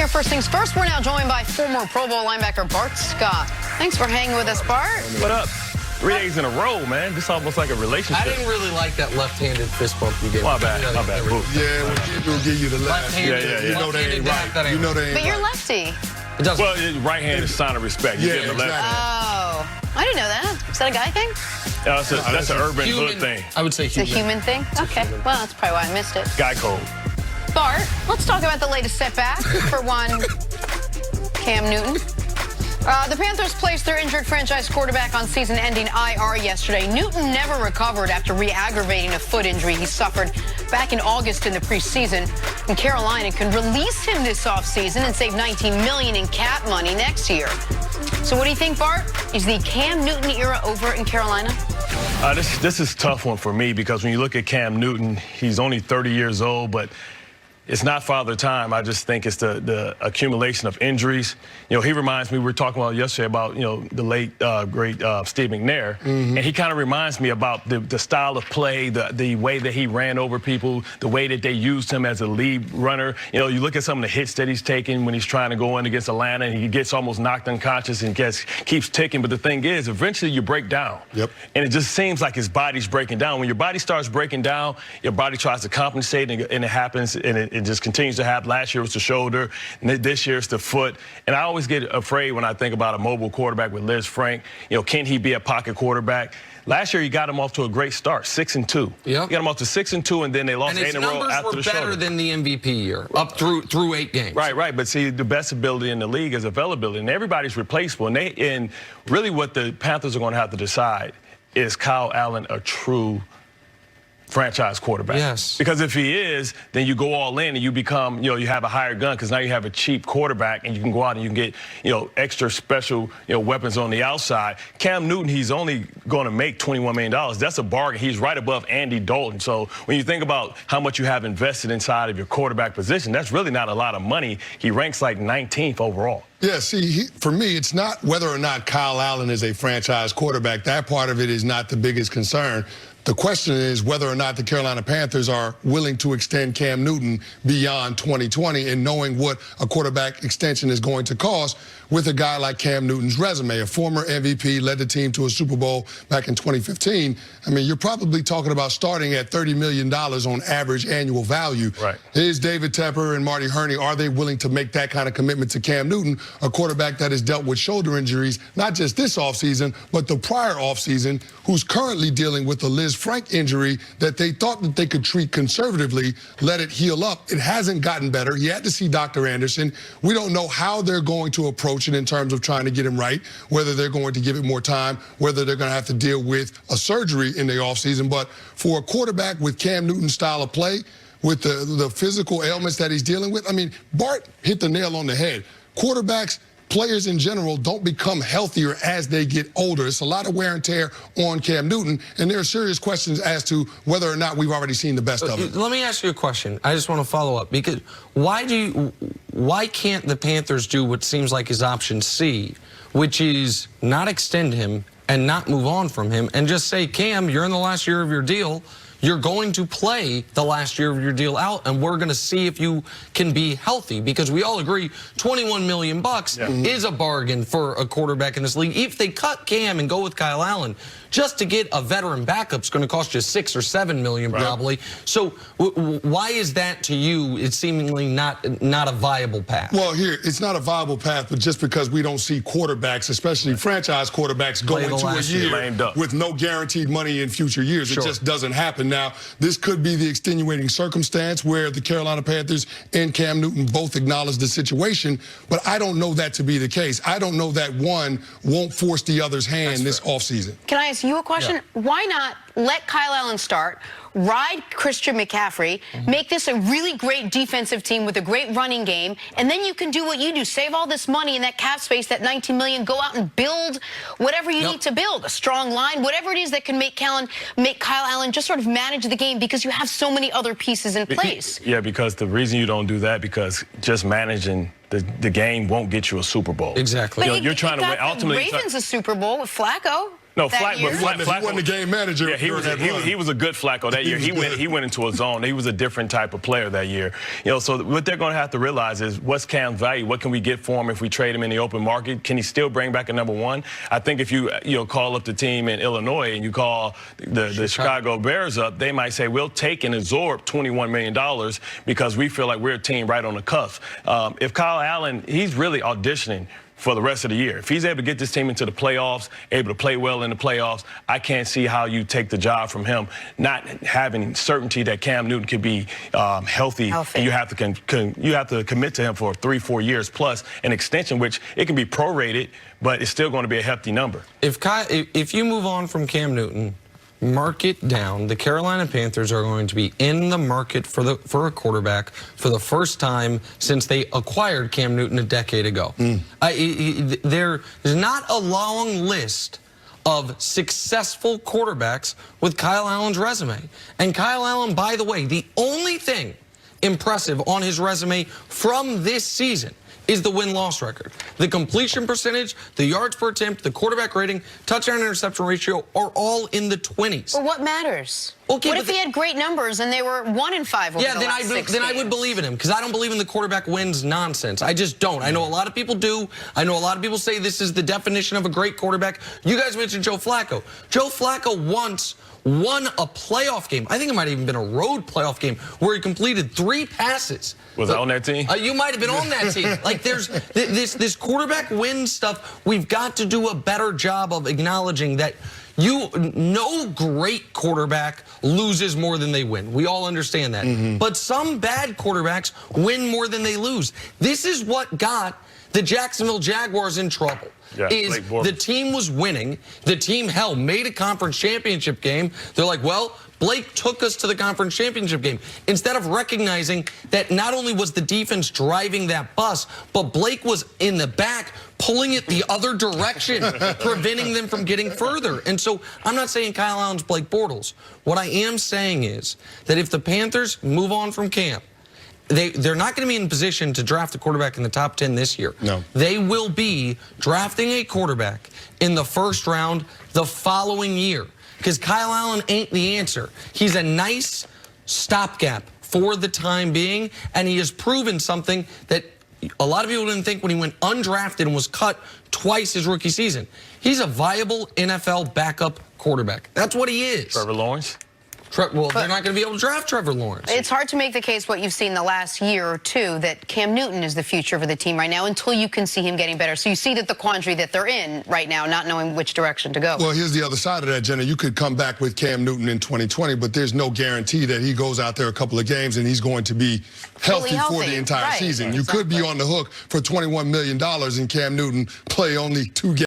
Here, first things first, we're now joined by former Pro Bowl linebacker Bart Scott. Thanks for hanging with us, Bart. What up? 3 days in a row, man. This is almost like a relationship. I didn't really like that left-handed fist bump you gave me. My bad. Yeah, when people give you the left. Left-handed, You know they ain't right. You know they ain't But you're right. lefty. It doesn't. Well, right hand is a sign of respect. You Yeah, give the left exactly. hand. Oh, I didn't know that. Is that a guy thing? That's an urban hood thing. I would say It's a human. human thing? Okay, well, that's probably why I missed it. Guy code. Bart, let's talk about the latest setback for one Cam Newton. The Panthers placed their injured franchise quarterback on season-ending IR yesterday. Newton never recovered after re-aggravating a foot injury he suffered back in August in the preseason. And Carolina can release him this offseason and save $19 million in cap money next year. So what do you think, Bart? Is the Cam Newton era over in Carolina? This is a tough one for me because when you look at Cam Newton, he's only 30 years old, but it's not Father Time. I just think it's the accumulation of injuries. You know, he reminds me, we were talking about yesterday about, the late, great Steve McNair. And he kind of reminds me about the style of play, the way that he ran over people, the way that they used him as a lead runner. You know, you look at some of the hits that he's taken when he's trying to go in against Atlanta, and he gets almost knocked unconscious and keeps ticking. But the thing is, eventually you break down. Yep. And it just seems like his body's breaking down. When your body starts breaking down, your body tries to compensate, and it happens, and it just continues to happen. Last year it was the shoulder, and this year it's the foot. And I always get afraid when I think about a mobile quarterback with Liz Frank. You know, can he be a pocket quarterback? Last year, you got him off to a great start, 6-2. Yeah. You got him off to 6-2, and then they lost 8 in a row after the shoulder. And his numbers were better than the MVP year, up through 8 games. Right. But see, the best ability in the league is availability, and everybody's replaceable. And really what the Panthers are going to have to decide is Kyle Allen a true franchise quarterback? Yes. Because if he is, then you go all in and you become, you have a higher gun because now you have a cheap quarterback and you can go out and you can get, extra special, weapons on the outside. Cam Newton, he's only going to make $21 million. That's a bargain. He's right above Andy Dalton. So when you think about how much you have invested inside of your quarterback position, that's really not a lot of money. He ranks like 19th overall. Yeah, see, for me, it's not whether or not Kyle Allen is a franchise quarterback. That part of it is not the biggest concern. The question is whether or not the Carolina Panthers are willing to extend Cam Newton beyond 2020 and knowing what a quarterback extension is going to cost with a guy like Cam Newton's resume. A former MVP, led the team to a Super Bowl back in 2015. I mean, you're probably talking about starting at $30 million on average annual value. Right. Is David Tepper and Marty Herney, are they willing to make that kind of commitment to Cam Newton, a quarterback that has dealt with shoulder injuries, not just this offseason, but the prior offseason, who's currently dealing with a Liz Frank injury that they thought that they could treat conservatively, let it heal up. It hasn't gotten better. He had to see Dr. Anderson. We don't know how they're going to approach it in terms of trying to get him right, whether they're going to give it more time, whether they're going to have to deal with a surgery in the offseason. But for a quarterback with Cam Newton's style of play, with the physical ailments that he's dealing with, I mean, Bart hit the nail on the head. Quarterbacks, players in general, don't become healthier as they get older. It's a lot of wear and tear on Cam Newton, and there are serious questions as to whether or not we've already seen the best of it. Let me ask you a question. I just want to follow up, because why can't the Panthers do what seems like is option C, which is not extend him and not move on from him and just say, Cam, you're in the last year of your deal. You're going to play the last year of your deal out, and we're going to see if you can be healthy, because we all agree $21 million is a bargain for a quarterback in this league. If they cut Cam and go with Kyle Allen, just to get a veteran backup is going to cost you $6 or $7 million probably. So why is that to you? It's seemingly not a viable path. Well, here, it's not a viable path, but just because we don't see quarterbacks, especially franchise quarterbacks, go into a year with no guaranteed money in future years. It just doesn't happen. Now, this could be the extenuating circumstance where the Carolina Panthers and Cam Newton both acknowledge the situation, but I don't know that to be the case. I don't know that one won't force the other's hand this offseason. Can I ask you a question? Yeah. Why not let Kyle Allen start, ride Christian McCaffrey, make this a really great defensive team with a great running game, and then you can do what you do, save all this money in that cap space, that $19 million, go out and build whatever you need to build, a strong line, whatever it is that can make Kyle Allen just sort of manage the game, because you have so many other pieces in place. Yeah, because the reason you don't do that, because just managing the game won't get you a Super Bowl. Exactly. You're trying to win. Ultimately, Ravens a Super Bowl with Flacco. No, that year? Flacco. He wasn't the game manager. Yeah, he was a good Flacco that year. He went into a zone. He was a different type of player that year. So what they're going to have to realize is what's Cam's value? What can we get for him if we trade him in the open market? Can he still bring back a number one? I think if you call up the team in Illinois and you call the Chicago Bears up, they might say we'll take and absorb $21 million because we feel like we're a team right on the cusp. If Kyle Allen, he's really auditioning for the rest of the year. If he's able to get this team into the playoffs, able to play well in the playoffs, I can't see how you take the job from him, not having certainty that Cam Newton could be healthy. And you have to commit to him for 3-4 years plus an extension, which it can be prorated, but it's still going to be a hefty number. If you move on from Cam Newton, mark it down. The Carolina Panthers are going to be in the market for a quarterback for the first time since they acquired Cam Newton a decade ago. There's not a long list of successful quarterbacks with Kyle Allen's resume. And Kyle Allen, by the way, the only thing impressive on his resume from this season is the win-loss record. The completion percentage, the yards per attempt, the quarterback rating, touchdown interception ratio are all in the 20s. Well, what matters? Okay, what if he had great numbers and they were 1-5 over the last 6 then I would believe in him because I don't believe in the quarterback wins nonsense. I just don't. I know a lot of people do. I know a lot of people say this is the definition of a great quarterback. You guys mentioned Joe Flacco. Joe Flacco once won a playoff game. I think it might have even been a road playoff game where he completed 3 passes. Was I on that team? You might have been on that team. Like there's this quarterback win stuff. We've got to do a better job of acknowledging that no great quarterback loses more than they win. We all understand that. But some bad quarterbacks win more than they lose. This is what got the Jacksonville Jaguars in trouble. Yeah, the team was winning. The team, made a conference championship game. They're like, well, Blake took us to the conference championship game. Instead of recognizing that not only was the defense driving that bus, but Blake was in the back pulling it the other direction, preventing them from getting further. And so I'm not saying Kyle Allen's Blake Bortles. What I am saying is that if the Panthers move on from Cam, they're not going to be in position to draft a quarterback in the top 10 this year. No. They will be drafting a quarterback in the first round the following year because Kyle Allen ain't the answer. He's a nice stopgap for the time being, and he has proven something that a lot of people didn't think when he went undrafted and was cut twice his rookie season. He's a viable NFL backup quarterback. That's what he is. Trevor Lawrence? Well, they're not going to be able to draft Trevor Lawrence. It's hard to make the case what you've seen the last year or two that Cam Newton is the future for the team right now until you can see him getting better. So you see that the quandary that they're in right now, not knowing which direction to go. Well, here's the other side of that, Jenna. You could come back with Cam Newton in 2020, but there's no guarantee that he goes out there a couple of games and he's going to be healthy for the entire season. You could be on the hook for $21 million and Cam Newton play only 2 games.